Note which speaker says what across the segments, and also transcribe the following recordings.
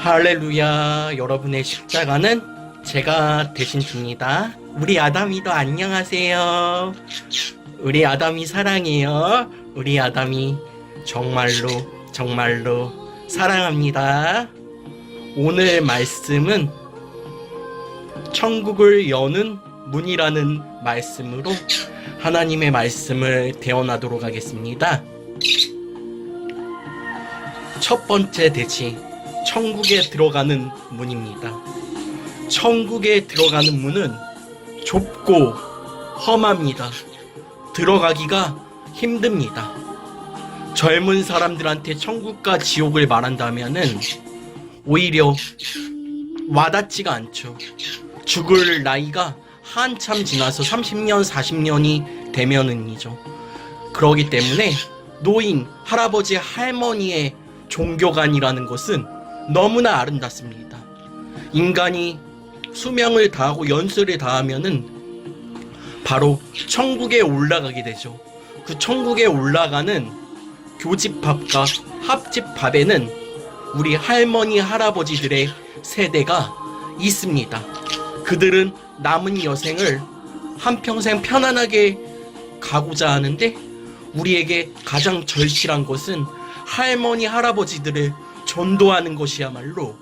Speaker 1: 할렐루야. 여러분의 십자가는 제가 대신 줍니다. 우리 아담이도 안녕하세요. 우리 아담이 사랑해요. 우리 아담이 정말로 사랑합니다. 오늘 말씀은 천국을 여는 문이라는 말씀으로 하나님의 말씀을 대언하도록 하겠습니다. 첫 번째 대지, 천국에 들어가는 문입니다. 천국에 들어가는 문은 좁고 험합니다. 들어가기가 힘듭니다. 젊은 사람들한테 천국과 지옥을 말한다면은 오히려 와닿지가 않죠. 죽을 나이가 한참 지나서 30년, 40년이 되면은이죠. 그러기 때문에 노인, 할아버지, 할머니의 종교관이라는 것은 너무나 아름답습니다. 인간이 수명을 다하고 연수를 다하면은 바로 천국에 올라가게 되죠. 그 천국에 올라가는 교집합과 합집합에는 우리 할머니, 할아버지들의 세대가 있습니다. 그들은 남은 여생을 한평생 편안하게 가고자 하는데 우리에게 가장 절실한 것은 할머니, 할아버지들을 전도하는 것이야말로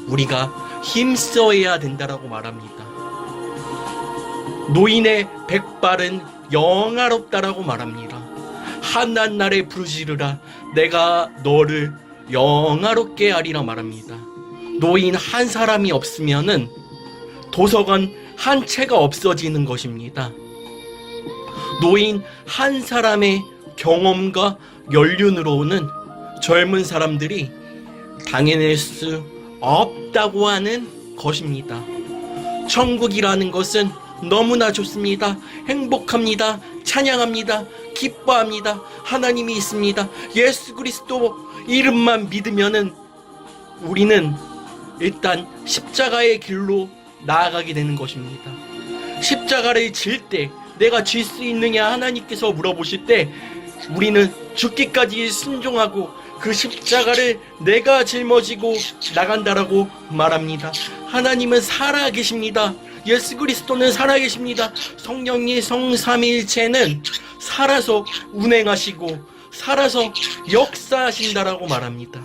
Speaker 1: 우리가 힘써야 된다라고 말합니다. 노인의 백발은 영화롭다라고 말합니다. 한낱날에 부르짖으라 내가 너를 영화롭게 하리라 말합니다. 노인 한 사람이 없으면은 도서관 한 채가 없어지는 것입니다. 노인 한 사람의 경험과 연륜으로는 젊은 사람들이 당해낼 수 없다고 하는 것입니다. 천국이라는 것은 너무나 좋습니다. 행복합니다. 찬양합니다. 기뻐합니다. 하나님이 있습니다. 예수 그리스도 이름만 믿으면은 우리는 일단 십자가의 길로 나아가게 되는 것입니다. 십자가를 질 때 내가 질 수 있느냐 하나님께서 물어보실 때 우리는 죽기까지 순종하고 그 십자가를 내가 짊어지고 나간다라고 말합니다. 하나님은 살아계십니다. 예수 그리스도는 살아계십니다. 성령의 성삼위일체는 살아서 운행하시고 살아서 역사하신다라고 말합니다.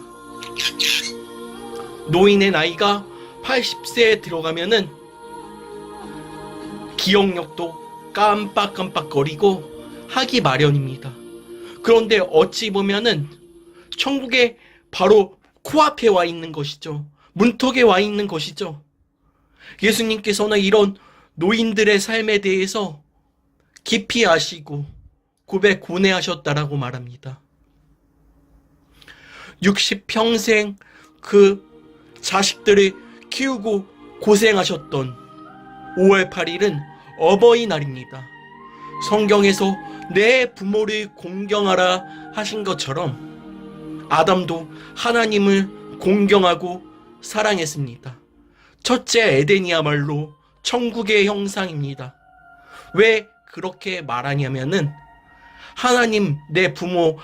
Speaker 1: 노인의 나이가 80세에 들어가면은 기억력도 깜빡깜빡거리고 하기 마련입니다. 그런데 어찌 보면은 천국에 바로 코앞에 와 있는 것이죠. 문턱에 와 있는 것이죠. 예수님께서는 이런 노인들의 삶에 대해서 깊이 아시고 고뇌하셨다라고 말합니다. 60평생 그 자식들을 키우고 고생하셨던 5월 8일은 어버이날입니다. 성경에서 내 부모를 공경하라 하신 것처럼 아담도 하나님을 공경하고 사랑했습니다. 첫째 에덴이야말로 천국의 형상입니다. 왜 그렇게 말하냐면은 하나님, 내 부모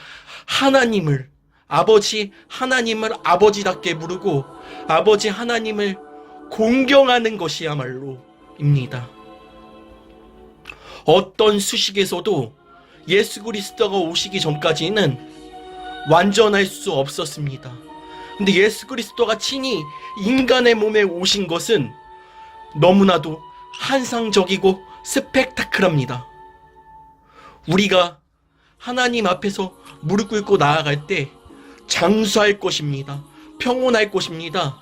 Speaker 1: 하나님을, 아버지 하나님을 아버지답게 부르고 아버지 하나님을 공경하는 것이야말로입니다. 어떤 수식에서도 예수 그리스도가 오시기 전까지는 완전할 수 없었습니다. 근데 예수 그리스도가 친히 인간의 몸에 오신 것은 너무나도 환상적이고 스펙타클합니다. 우리가 하나님 앞에서 무릎 꿇고 나아갈 때 장수할 것입니다. 평온할 것입니다.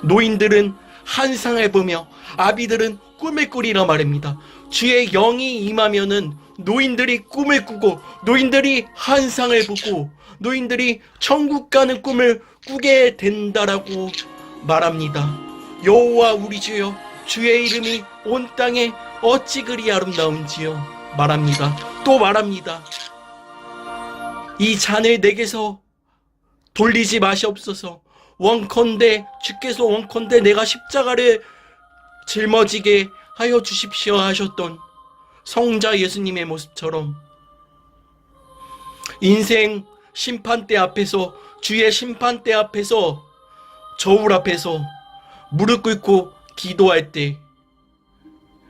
Speaker 1: 노인들은 환상을 보며 아비들은 꿈을 꾸리라 말입니다. 주의 영이 임하면은 노인들이 꿈을 꾸고 노인들이 환상을 보고 노인들이 천국 가는 꿈을 꾸게 된다라고 말합니다. 여호와 우리 주여 주의 이름이 온 땅에 어찌 그리 아름다운지요 말합니다. 또 말합니다. 이 잔을 내게서 돌리지 마시옵소서. 원컨대 주께서 원컨대 내가 십자가를 짊어지게 하여 주십시오 하셨던 성자 예수님의 모습처럼 인생 심판대 앞에서, 주의 심판대 앞에서 저울 앞에서 무릎 꿇고 기도할 때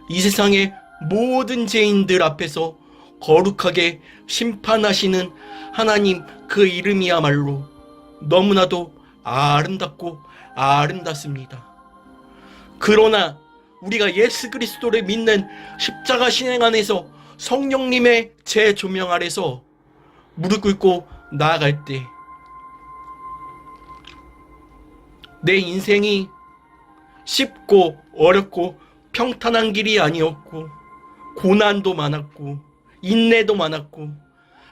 Speaker 1: 이 세상의 모든 죄인들 앞에서 거룩하게 심판하시는 하나님, 그 이름이야말로 너무나도 아름답고 아름답습니다. 그러나 우리가 예수 그리스도를 믿는 십자가 신앙 안에서 성령님의 재조명 아래서 무릎 꿇고 나아갈 때 내 인생이 쉽고 어렵고 평탄한 길이 아니었고, 고난도 많았고, 인내도 많았고,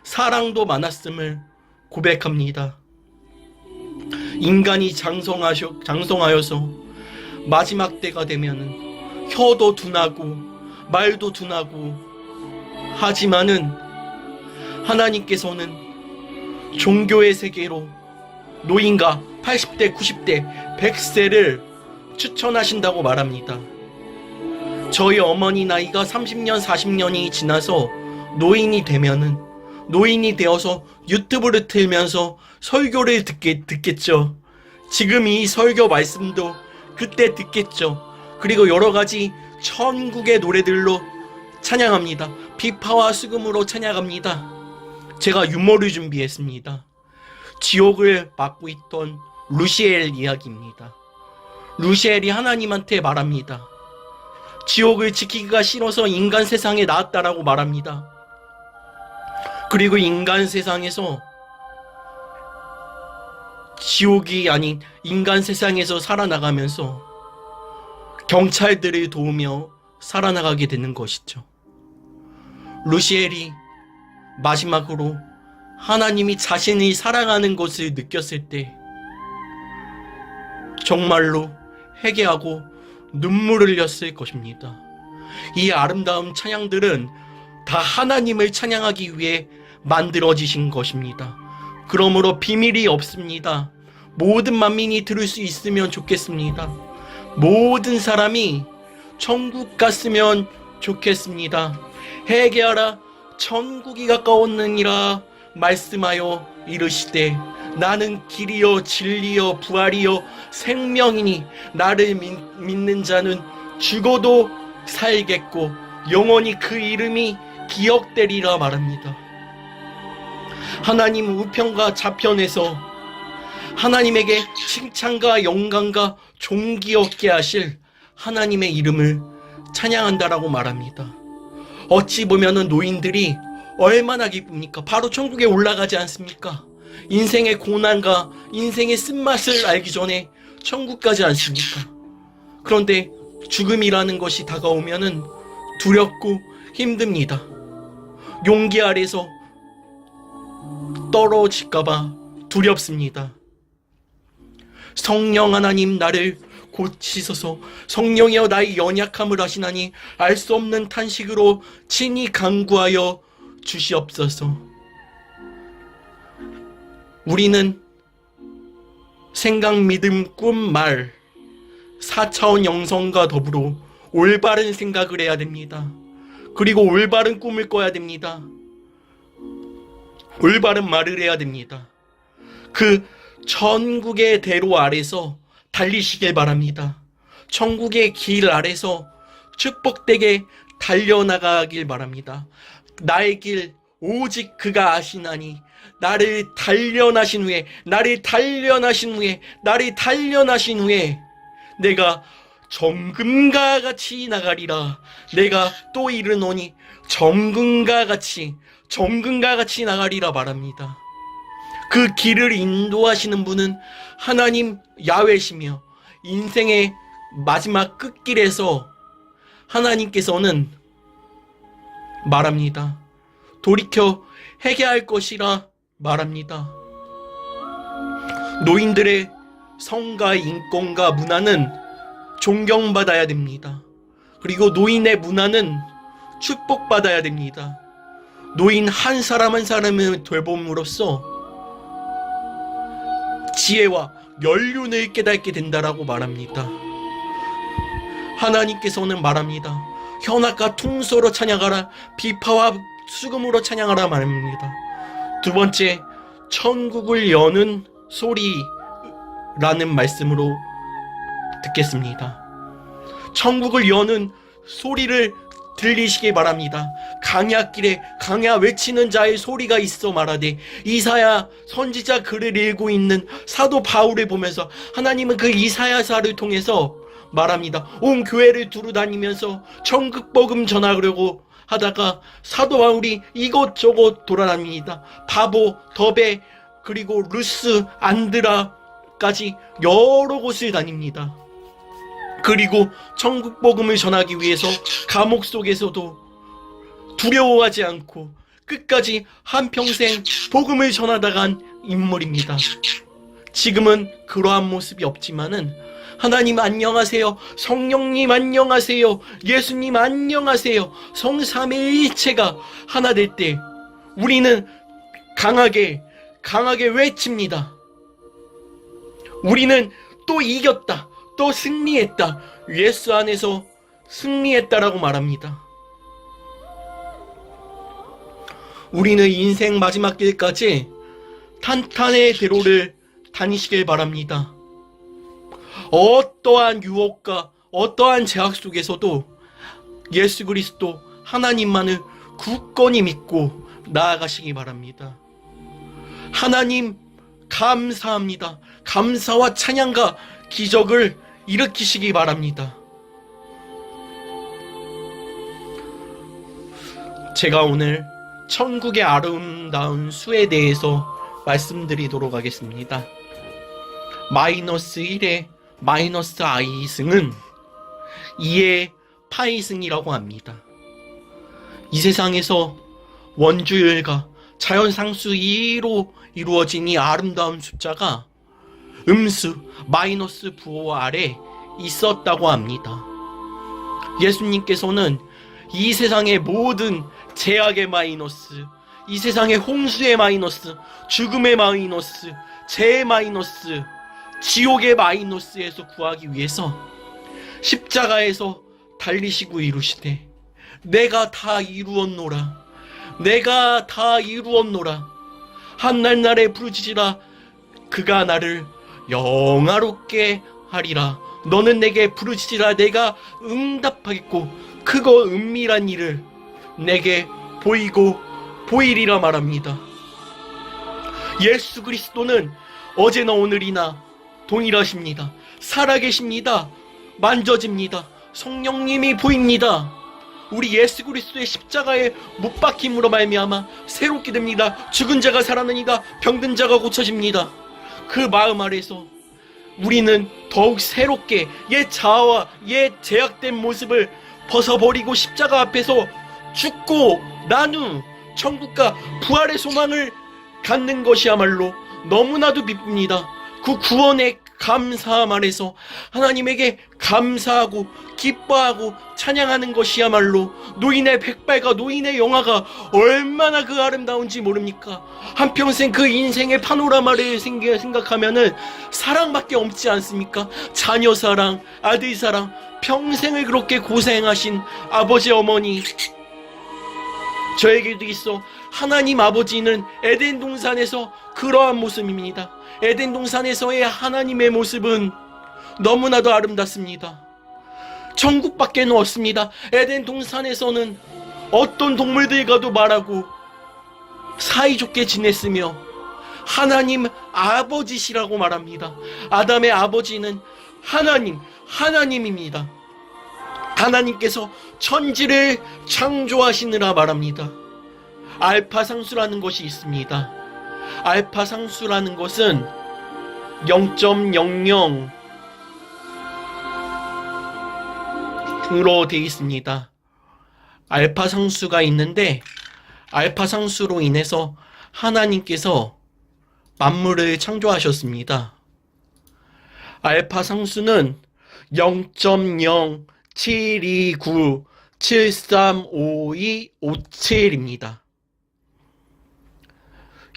Speaker 1: 사랑도 많았음을 고백합니다. 인간이 장성하여서 마지막 때가 되면은 혀도 둔하고 말도 둔하고 하지만은 하나님께서는 종교의 세계로 노인과 80대, 90대, 100세를 추천하신다고 말합니다. 저희 어머니 나이가 30년, 40년이 지나서 노인이 되어서 유튜브를 틀면서 설교를 듣겠죠. 지금 이 설교 말씀도 그때 듣겠죠. 그리고 여러 가지 천국의 노래들로 찬양합니다. 비파와 수금으로 찬양합니다. 제가 유머를 준비했습니다. 지옥을 맡고 있던 루시엘 이야기입니다. 루시엘이 하나님한테 말합니다. 지옥을 지키기가 싫어서 인간 세상에 나왔다라고 말합니다. 그리고 인간 세상에서 지옥이 아닌 인간 세상에서 살아나가면서 경찰들을 도우며 살아나가게 되는 것이죠. 루시엘이 마지막으로 하나님이 자신이 사랑하는 것을 느꼈을 때 정말로 회개하고 눈물을 흘렸을 것입니다. 이 아름다운 찬양들은 다 하나님을 찬양하기 위해 만들어지신 것입니다. 그러므로 비밀이 없습니다. 모든 만민이 들을 수 있으면 좋겠습니다. 모든 사람이 천국 갔으면 좋겠습니다. 회개하라, 천국이 가까웠느니라 말씀하여 이르시되 나는 길이요 진리요 부활이요 생명이니 나를 믿는 자는 죽어도 살겠고 영원히 그 이름이 기억되리라 말합니다. 하나님 우편과 좌편에서 하나님에게 칭찬과 영광과 존귀 얻게 하실 하나님의 이름을 찬양한다라고 말합니다. 어찌 보면은 노인들이 얼마나 기쁩니까? 바로 천국에 올라가지 않습니까? 인생의 고난과 인생의 쓴맛을 알기 전에 천국 가지 않습니까? 그런데 죽음이라는 것이 다가오면은 두렵고 힘듭니다. 용기 아래서 떨어질까봐 두렵습니다. 성령 하나님 나를 고치소서. 성령이여 나의 연약함을 아시나니 알 수 없는 탄식으로 친히 간구하여 주시옵소서. 우리는 생각, 믿음, 꿈, 말 4차원 영성과 더불어 올바른 생각을 해야 됩니다. 그리고 올바른 꿈을 꿔야 됩니다. 올바른 말을 해야 됩니다. 그 천국의 대로 아래서 달리시길 바랍니다. 천국의 길 아래서 축복되게 달려나가길 바랍니다. 나의 길 오직 그가 아시나니 나를 단련하신 후에 내가 정금과 같이 나가리라. 내가 또 이르노니 정금과 같이 나가리라 말합니다. 그 길을 인도하시는 분은 하나님 야훼시며 인생의 마지막 끝길에서 하나님께서는 말합니다. 돌이켜 회개할 것이라 말합니다. 노인들의 성과 인권과 문화는 존경받아야 됩니다. 그리고 노인의 문화는 축복받아야 됩니다. 노인 한 사람 한 사람을 돌봄으로써 지혜와 연륜을 깨닫게 된다라고 말합니다. 하나님께서는 말합니다. 현악과 퉁소로 찬양하라, 비파와 수금으로 찬양하라 말합니다. 두 번째, 천국을 여는 소리, 라는 말씀으로 듣겠습니다. 천국을 여는 소리를 들리시기 바랍니다. 강야길에 강야 외치는 자의 소리가 있어 말하되, 이사야 선지자 글을 읽고 있는 사도 바울을 보면서 하나님은 그 이사야사를 통해서 말합니다. 온 교회를 두루다니면서 천국 복음 전하려고 하다가 사도 바울이 이곳저곳 돌아다닙니다. 바보, 더베, 그리고 루스, 안드라까지 여러 곳을 다닙니다. 그리고 천국 복음을 전하기 위해서 감옥 속에서도 두려워하지 않고 끝까지 한평생 복음을 전하다 간 인물입니다. 지금은 그러한 모습이 없지만은 하나님 안녕하세요, 성령님 안녕하세요, 예수님 안녕하세요, 성삼위일체가 하나 될 때 우리는 강하게 외칩니다. 우리는 또 이겼다, 또 승리했다, 예수 안에서 승리했다라고 말합니다. 우리는 인생 마지막 길까지 탄탄의 대로를 다니시길 바랍니다. 어떠한 유혹과 어떠한 제약 속에서도 예수 그리스도 하나님만을 굳건히 믿고 나아가시기 바랍니다. 하나님 감사합니다. 감사와 찬양과 기적을 일으키시기 바랍니다. 제가 오늘 천국의 아름다운 수에 대해서 말씀드리도록 하겠습니다. -1의 -i승은 2의 파이승이라고 합니다. 이 세상에서 원주율과 자연상수 2로 이루어진 이 아름다운 숫자가 음수 마이너스 부호 아래 있었다고 합니다. 예수님께서는 이 세상의 모든 제약의 마이너스, 이 세상의 홍수의 마이너스, 죽음의 마이너스, 재의 마이너스, 지옥의 마이너스에서 구하기 위해서 십자가에서 달리시고 이루시되, 내가 다 이루었노라, 내가 다 이루었노라, 한날날에 부르짖으라, 그가 나를 영화롭게 하리라. 너는 내게 부르짖으라, 내가 응답하겠고 크고 은밀한 일을 내게 보이리라 말합니다. 예수 그리스도는 어제나 오늘이나 동일하십니다. 살아계십니다. 만져집니다. 성령님이 보입니다. 우리 예수 그리스도의 십자가에 못 박힘으로 말미암아 새롭게 됩니다. 죽은 자가 살아나니까 병든 자가 고쳐집니다. 그 마음 아래서 우리는 더욱 새롭게 옛 자아와 옛 제약된 모습을 벗어버리고 십자가 앞에서 죽고 난 후 천국과 부활의 소망을 갖는 것이야말로 너무나도 기쁩니다. 그 구원의 감사함 안에서 하나님에게 감사하고 기뻐하고 찬양하는 것이야말로 노인의 백발과 노인의 영화가 얼마나 그 아름다운지 모릅니까? 한평생 그 인생의 파노라마를 생각하면은 사랑밖에 없지 않습니까? 자녀 사랑, 아들 사랑, 평생을 그렇게 고생하신 아버지 어머니, 저에게도 있어 하나님 아버지는 에덴 동산에서 그러한 모습입니다. 에덴 동산에서의 하나님의 모습은 너무나도 아름답습니다. 천국밖에는 없습니다. 에덴 동산에서는 어떤 동물들과도 말하고 사이좋게 지냈으며 하나님 아버지시라고 말합니다. 아담의 아버지는 하나님입니다. 하나님께서 천지를 창조하시느라 말합니다. 알파상수라는 것이 있습니다. 알파상수라는 것은 0.00으로 되어 있습니다. 알파상수가 있는데 알파상수로 인해서 하나님께서 만물을 창조하셨습니다. 알파상수는 0.0729735257입니다.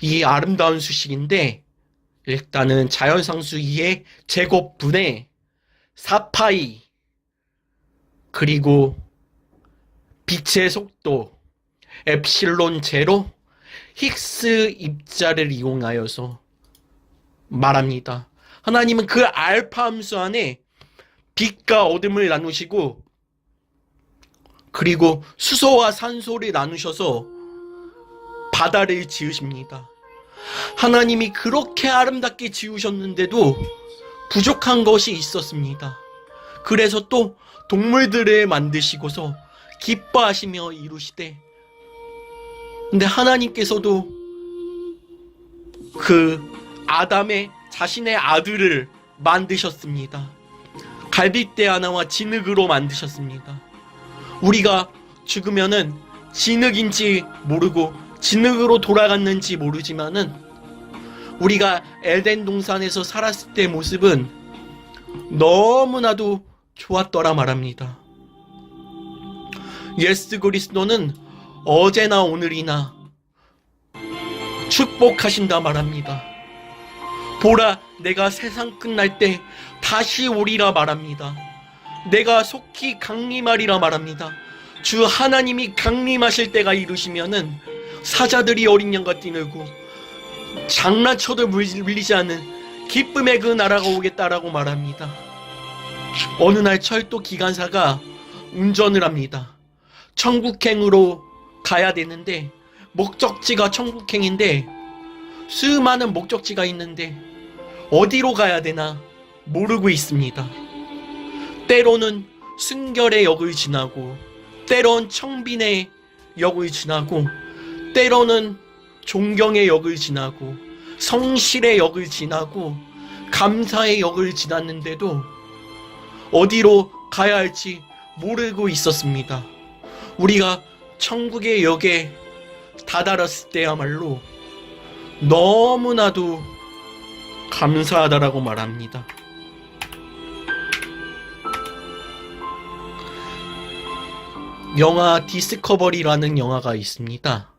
Speaker 1: 이 아름다운 수식인데 일단은 자연상수 2의 제곱분의 4파이, 그리고 빛의 속도 엡실론 제로 힉스 입자를 이용하여서 말합니다. 하나님은 그 알파 함수 안에 빛과 어둠을 나누시고 그리고 수소와 산소를 나누셔서 바다를 지으십니다. 하나님이 그렇게 아름답게 지으셨는데도 부족한 것이 있었습니다. 그래서 또 동물들을 만드시고서 기뻐하시며 이루시되, 근데 하나님께서도 그 아담의 자신의 아들을 만드셨습니다. 갈빗대 하나와 진흙으로 만드셨습니다. 우리가 죽으면은 진흙인지 모르고 진흙으로 돌아갔는지 모르지만은 우리가 에덴 동산에서 살았을 때 모습은 너무나도 좋았더라 말합니다. 예수 그리스도는 어제나 오늘이나 축복하신다 말합니다. 보라, 내가 세상 끝날 때 다시 오리라 말합니다. 내가 속히 강림하리라 말합니다. 주 하나님이 강림하실 때가 이르시면은 사자들이 어린 양과 뛰놀고 장난쳐도 물리지 않는 기쁨의 그 나라가 오겠다라고 말합니다. 어느 날 철도 기관사가 운전을 합니다. 천국행으로 가야 되는데 목적지가 천국행인데 수많은 목적지가 있는데 어디로 가야 되나 모르고 있습니다. 때로는 순결의 역을 지나고 때론 청빈의 역을 지나고 때로는 존경의 역을 지나고 성실의 역을 지나고 감사의 역을 지났는데도 어디로 가야 할지 모르고 있었습니다. 우리가 천국의 역에 다다랐을 때야말로 너무나도 감사하다라고 말합니다. 영화 디스커버리라는 영화가 있습니다.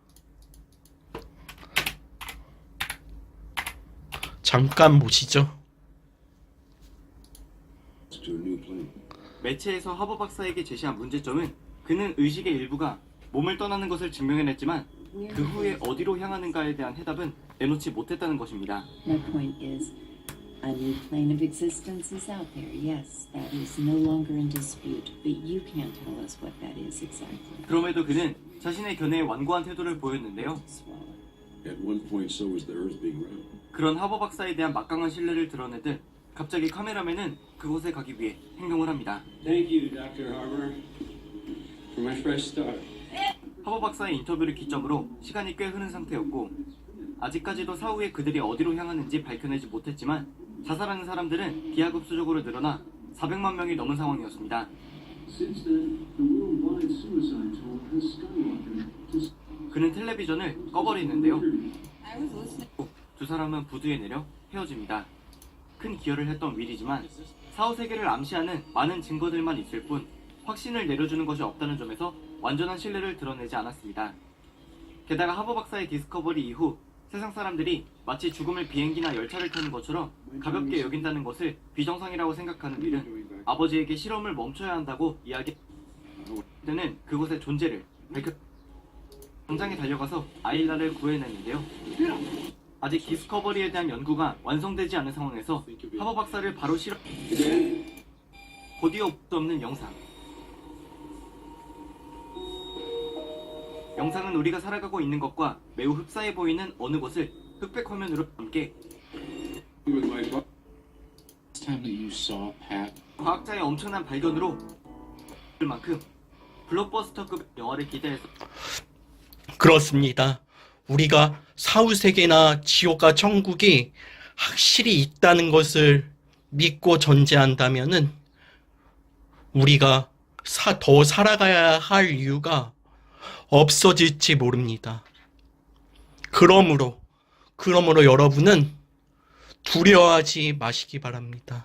Speaker 1: 잠깐 보시죠.
Speaker 2: 매체에서 하버 박사에게 제시한 문제점은 그는 의식의 일부가 몸을 떠나는 것을 증명해냈지만 그 후에 어디로 향하는가에 대한 해답은 내놓지 못했다는 것입니다.
Speaker 3: My point is, a new plane of existence is out there. Yes, that is no longer in dispute, but you can't tell us what that is exactly.
Speaker 2: 그럼에도 그는 자신의 견해에 완고한 태도를 보였는데요.
Speaker 3: Swallow.
Speaker 4: At one point, so was the Earth being round.
Speaker 2: 그런 하버 박사에 대한 막강한 신뢰를 드러내듯 갑자기 카메라맨은 그곳에 가기 위해 행동을 합니다.
Speaker 4: Thank you, Dr. Harbour, for my fresh start.
Speaker 2: 하버 박사의 인터뷰를 기점으로 시간이 꽤 흐른 상태였고 아직까지도 사후에 그들이 어디로 향하는지 밝혀내지 못했지만 자살하는 사람들은 기하급수적으로 늘어나 400만 명이 넘은 상황이었습니다.
Speaker 4: Since then, the worldwide suicide toll has skyrocketed to
Speaker 2: 그는 텔레비전을 꺼버리는데요. 두 사람은 부두에 내려 헤어집니다. 큰 기여를 했던 윌이지만 사후 세계를 암시하는 많은 증거들만 있을 뿐 확신을 내려주는 것이 없다는 점에서 완전한 신뢰를 드러내지 않았습니다. 게다가 하버 박사의 디스커버리 이후 세상 사람들이 마치 죽음을 비행기나 열차를 타는 것처럼 가볍게 여긴다는 것을 비정상이라고 생각하는 윌은 아버지에게 실험을 멈춰야 한다고 이야기는 그곳의 존재를 밝혀 당장에 달려가서 아일라를 구해내는데요. 아직 디스커버리에 대한 연구가 완성되지 않은 상황에서 하버 박사를 바로 실험 곧이어 없는 영상. 영상은 우리가 살아가고 있는 것과 매우 흡사해 보이는 어느 곳을 흑백 화면으로 함께
Speaker 4: with my father.
Speaker 5: Last time that you saw Pat,
Speaker 2: 과학자의 엄청난 발견으로 만큼 블록버스터급 영화를 기대해서
Speaker 1: 그렇습니다. 우리가 사후세계나 지옥과 천국이 확실히 있다는 것을 믿고 전제한다면은 우리가 더 살아가야 할 이유가 없어질지 모릅니다. 그러므로 여러분은 두려워하지 마시기 바랍니다.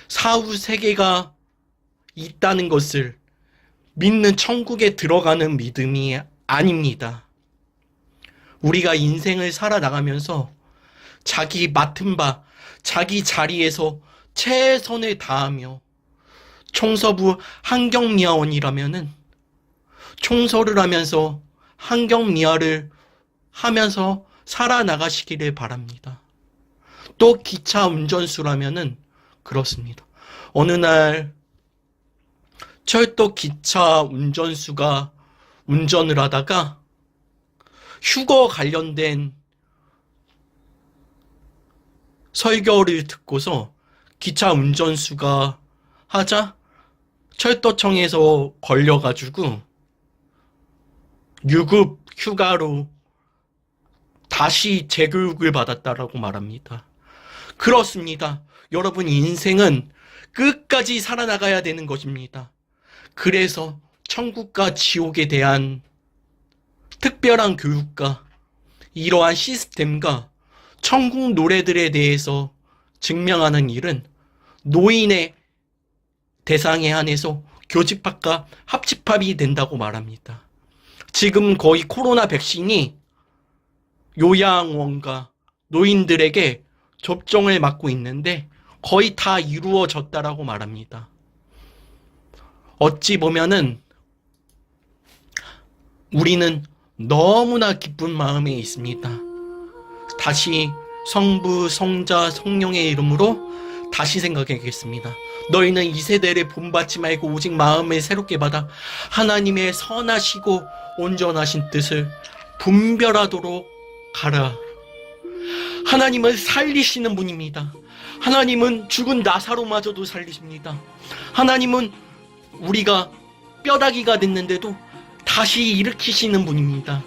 Speaker 1: 사후 세계가 있다는 것을 믿는 천국에 들어가는 믿음이 아닙니다. 우리가 인생을 살아나가면서 자기 맡은 바, 자기 자리에서 최선을 다하며 청소부 환경미화원이라면은 청소를 하면서 환경미화를 하면서 살아나가시기를 바랍니다. 또 기차 운전수라면은 그렇습니다. 어느 날 철도 기차 운전수가 운전을 하다가 휴거 관련된 설교를 듣고서 기차 운전수가 하자 철도청에서 걸려가지고 유급 휴가로 다시 재교육을 받았다라고 말합니다. 그렇습니다. 여러분, 인생은 끝까지 살아나가야 되는 것입니다. 그래서 천국과 지옥에 대한 특별한 교육과 이러한 시스템과 천국 노래들에 대해서 증명하는 일은 노인의 대상에 한해서 교집합과 합집합이 된다고 말합니다. 지금 거의 코로나 백신이 요양원과 노인들에게 접종을 맡고 있는데 거의 다 이루어졌다라고 말합니다. 어찌 보면은 우리는 너무나 기쁜 마음에 있습니다. 다시 성부, 성자, 성령의 이름으로 다시 생각하겠습니다. 너희는 이 세대를 본받지 말고 오직 마음을 새롭게 받아 하나님의 선하시고 온전하신 뜻을 분별하도록 가라. 하나님은 살리시는 분입니다. 하나님은 죽은 나사로마저도 살리십니다. 하나님은 우리가 뼈다귀가 됐는데도 다시 일으키시는 분입니다.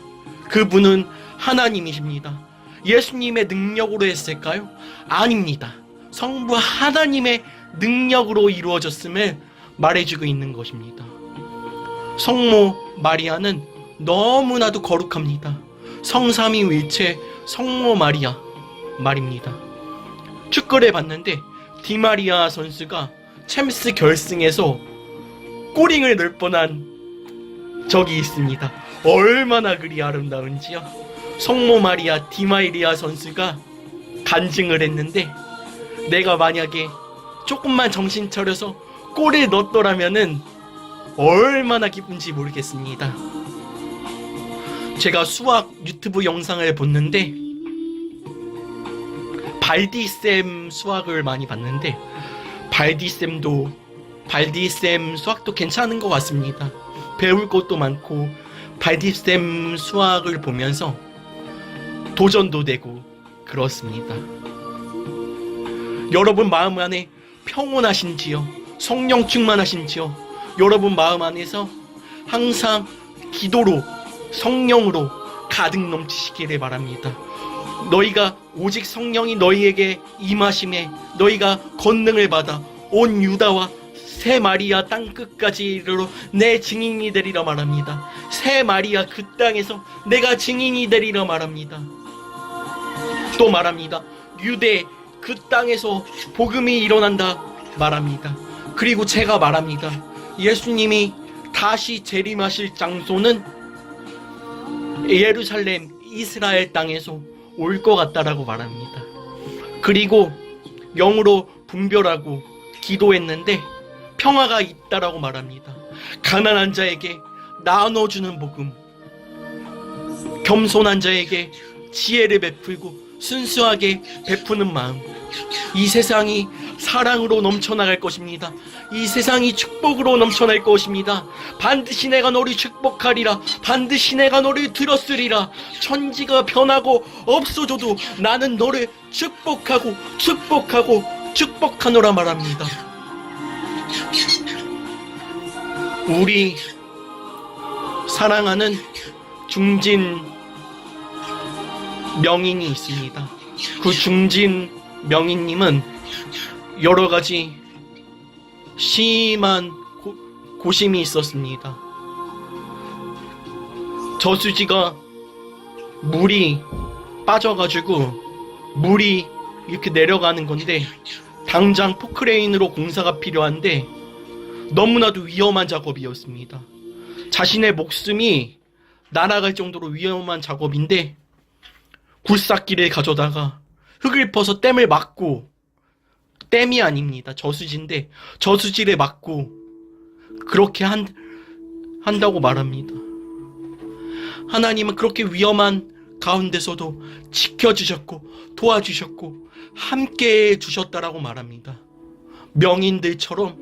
Speaker 1: 그분은 하나님이십니다. 예수님의 능력으로 했을까요? 아닙니다. 성부 하나님의 능력으로 이루어졌음을 말해주고 있는 것입니다. 성모 마리아는 너무나도 거룩합니다. 성삼위일체 성모 마리아 말입니다. 축구를 봤는데 디마리아 선수가 챔스 결승에서 꼬링을 넣을 뻔한 적이 있습니다. 얼마나 그리 아름다운지요. 성모 마리아 디마리아 선수가 간증을 했는데 내가 만약에 조금만 정신 차려서 골을 넣었더라면은 얼마나 기쁜지 모르겠습니다. 제가 수학 유튜브 영상을 봤는데 발디쌤 수학을 많이 봤는데 발디쌤 수학도 괜찮은 것 같습니다. 배울 것도 많고 발디쌤 수학을 보면서 도전도 되고 그렇습니다. 여러분 마음 안에 평온하신지요? 성령 충만하신지요? 여러분 마음 안에서 항상 기도로 성령으로 가득 넘치시기를 바랍니다. 너희가 오직 성령이 너희에게 임하심에 너희가 권능을 받아 온 유다와 새 마리아 땅끝까지 이르러 내 증인이 되리라 말합니다. 새 마리아 그 땅에서 내가 증인이 되리라 말합니다. 또 말합니다. 유대 그 땅에서 복음이 일어난다 말합니다. 그리고 제가 말합니다. 예수님이 다시 재림하실 장소는 예루살렘 이스라엘 땅에서 올 것 같다라고 말합니다. 그리고 영으로 분별하고 기도했는데 평화가 있다라고 말합니다. 가난한 자에게 나눠주는 복음, 겸손한 자에게 지혜를 베풀고 순수하게 베푸는 마음, 이 세상이 사랑으로 넘쳐나갈 것입니다. 이 세상이 축복으로 넘쳐날 것입니다. 반드시 내가 너를 축복하리라. 반드시 내가 너를 들었으리라. 천지가 변하고 없어져도 나는 너를 축복하고 축복하노라 말합니다. 우리 사랑하는 중진 명인이 있습니다. 그 중진 명인님은 여러 가지 심한 고심이 있었습니다. 저수지가 물이 빠져가지고 물이 이렇게 내려가는 건데 당장 포크레인으로 공사가 필요한데 너무나도 위험한 작업이었습니다. 자신의 목숨이 날아갈 정도로 위험한 작업인데 굴삭기를 가져다가 흙을 퍼서 댐을 막고, 댐이 아닙니다. 저수지인데 저수지를 막고 그렇게 한다고 말합니다. 하나님은 그렇게 위험한 가운데서도 지켜주셨고 도와주셨고 함께 해 주셨다라고 말합니다. 명인들처럼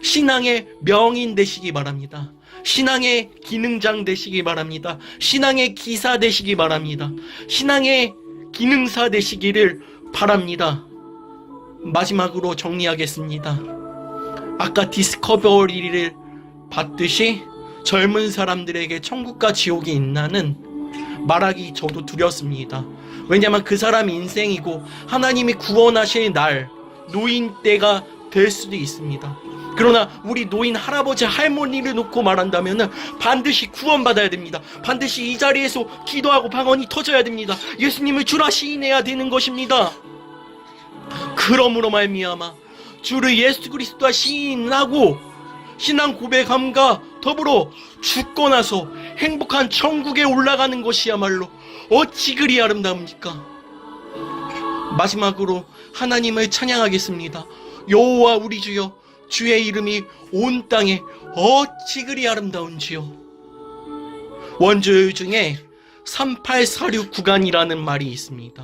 Speaker 1: 신앙의 명인 되시기 바랍니다. 신앙의 기능장 되시기 바랍니다. 신앙의 기사 되시기 바랍니다. 신앙의 기능사 되시기를 바랍니다. 마지막으로 정리하겠습니다. 아까 디스커버리를 봤듯이 젊은 사람들에게 천국과 지옥이 있나는 말하기 저도 두렵습니다. 왜냐하면 그 사람 인생이고 하나님이 구원하실 날 노인 때가 될 수도 있습니다. 그러나 우리 노인 할아버지 할머니를 놓고 말한다면 반드시 구원받아야 됩니다. 반드시 이 자리에서 기도하고 방언이 터져야 됩니다. 예수님을 주라 시인해야 되는 것입니다. 그러므로 말미암아 주를 예수 그리스도와 시인하고 신앙 고백함과 더불어 죽고 나서 행복한 천국에 올라가는 것이야말로 어찌 그리 아름다웁니까? 마지막으로 하나님을 찬양하겠습니다. 여호와 우리 주여, 주의 이름이 온 땅에 어찌 그리 아름다운지요. 원주율 중에 3846 구간이라는 말이 있습니다.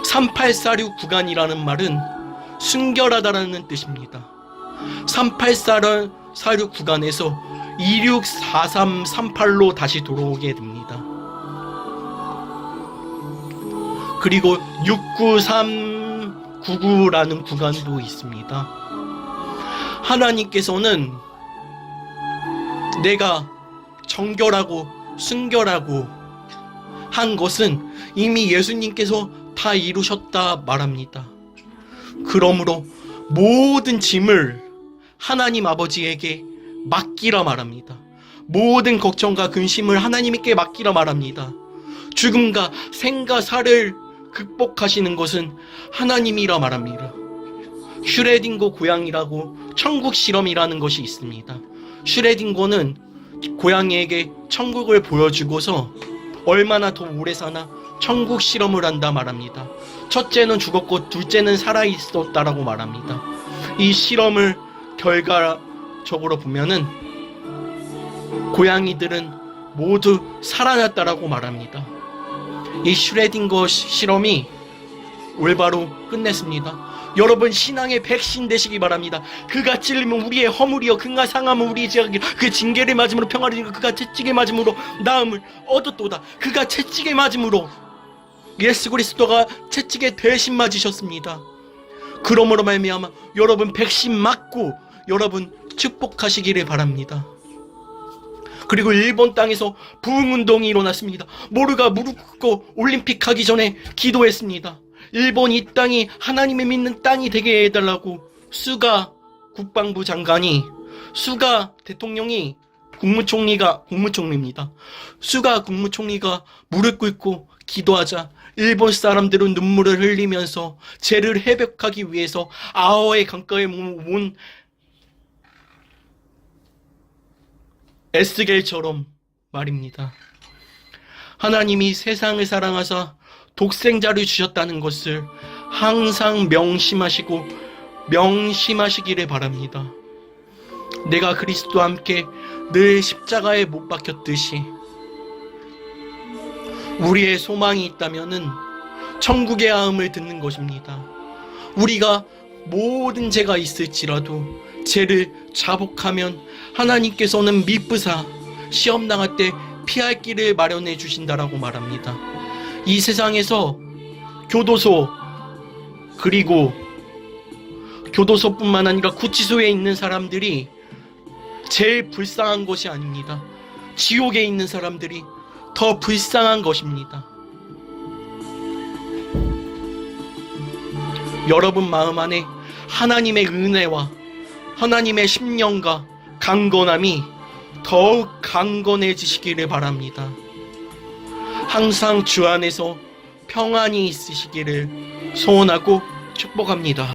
Speaker 1: 3846 구간이라는 말은 순결하다라는 뜻입니다. 3846 구간에서 264338로 다시 돌아오게 됩니다. 그리고 69399라는 구간도 있습니다. 하나님께서는 내가 정결하고 순결하고 한 것은 이미 예수님께서 다 이루셨다 말합니다. 그러므로 모든 짐을 하나님 아버지에게 맡기라 말합니다. 모든 걱정과 근심을 하나님께 맡기라 말합니다. 죽음과 생과 사를 극복하시는 것은 하나님이라 말합니다. 슈레딩거 고양이라고 천국 실험이라는 것이 있습니다. 슈레딩거는 고양이에게 천국을 보여주고서 얼마나 더 오래 사나 천국 실험을 한다 말합니다. 첫째는 죽었고 둘째는 살아있었다라고 말합니다. 이 실험을 결과적으로 보면은 고양이들은 모두 살아났다라고 말합니다. 이 슈레딩거 실험이 올바로 끝냈습니다. 여러분 신앙의 백신 되시기 바랍니다. 그가 찔리면 우리의 허물이요 그가 상하면 우리의 죄악이요 그 징계를 맞음으로 평화를 이루고 그가 채찍에 맞음으로 나음을 얻었도다. 그가 채찍에 맞음으로 예수 그리스도가 채찍에 대신 맞으셨습니다. 그러므로 말미암아 여러분 백신 맞고 여러분 축복하시기를 바랍니다. 그리고 일본 땅에서 부흥운동이 일어났습니다. 모루가 무릎 꿇고 올림픽 하기 전에 기도했습니다. 일본 이 땅이 하나님의 믿는 땅이 되게 해달라고 수가 국방부 장관이, 수가 대통령이, 국무총리입니다. 수가 국무총리가 무릎 꿇고 기도하자 일본 사람들은 눈물을 흘리면서 죄를 회복하기 위해서 아오의 강가에 온 에스겔처럼 말입니다. 하나님이 세상을 사랑하사 독생자를 주셨다는 것을 항상 명심하시기를 바랍니다. 내가 그리스도와 함께 늘 십자가에 못 박혔듯이 우리의 소망이 있다면은 천국의 아음을 듣는 것입니다. 우리가 모든 죄가 있을지라도 죄를 자복하면 하나님께서는 미쁘사 시험 당할 때 피할 길을 마련해 주신다라고 말합니다. 이 세상에서 교도소 그리고 교도소뿐만 아니라 구치소에 있는 사람들이 제일 불쌍한 것이 아닙니다. 지옥에 있는 사람들이 더 불쌍한 것입니다. 여러분 마음 안에 하나님의 은혜와 하나님의 심령과 강건함이 더욱 강건해지시기를 바랍니다. 항상 주 안에서 평안이 있으시기를 소원하고 축복합니다.